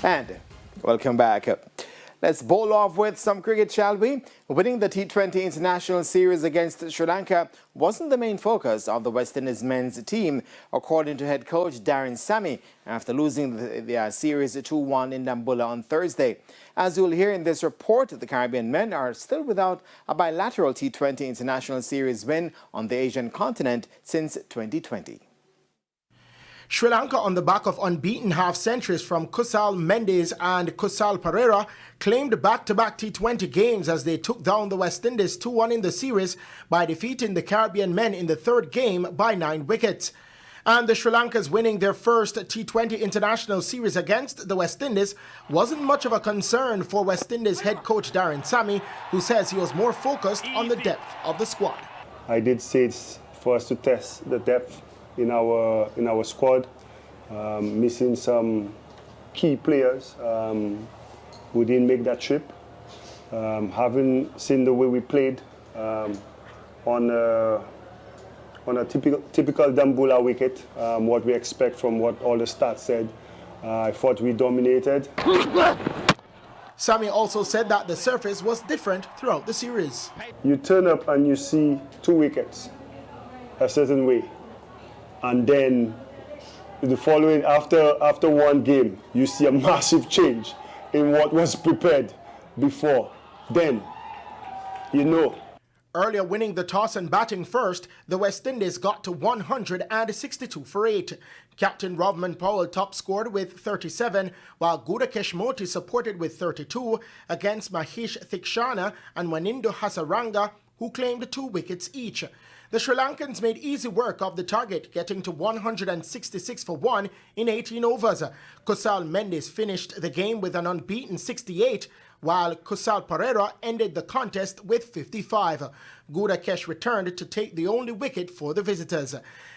And welcome back. Let's bowl off with some cricket, shall we? Winning the T20 International Series against Sri Lanka wasn't the main focus of the West Indies men's team, according to head coach Darren Sammy, after losing the series 2-1 in Dambulla on Thursday. As you'll hear in this report, the Caribbean men are still without a bilateral T20 International Series win on the Asian continent since 2020. Sri Lanka, on the back of unbeaten half-centuries from Kusal Mendes and Kusal Perera, claimed back-to-back T20 games as they took down the West Indies 2-1 in the series by defeating the Caribbean men in the third game by 9 wickets. And the Sri Lankans winning their first T20 International Series against the West Indies wasn't much of a concern for West Indies head coach Darren Sammy, who says he was more focused on the depth of the squad. I did say it's for us to test the depth in our squad, missing some key players who didn't make that trip. Having seen the way we played on a typical Dambulla wicket, what we expect from what all the stats said, I thought we dominated. Sammy also said that the surface was different throughout the series. You turn up and you see 2 wickets a certain way. And then the following, after one game, you see a massive change in what was prepared before. Then, you know. Earlier winning the toss and batting first, the West Indies got to 162 for 8. Captain Rovman Powell top scored with 37, while Gudakesh Moti supported with 32 against Mahesh Thikshana and Wanindo Hasaranga, who claimed 2 wickets each. The Sri Lankans made easy work of the target, getting to 166 for 1 in 18 overs. Kusal Mendes finished the game with an unbeaten 68, while Kusal Perera ended the contest with 55. Gudakesh returned to take the only wicket for the visitors.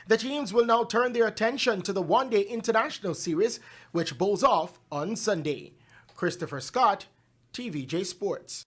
The teams will now turn their attention to the one-day international series, which bowls off on Sunday. Christopher Scott, TVJ Sports.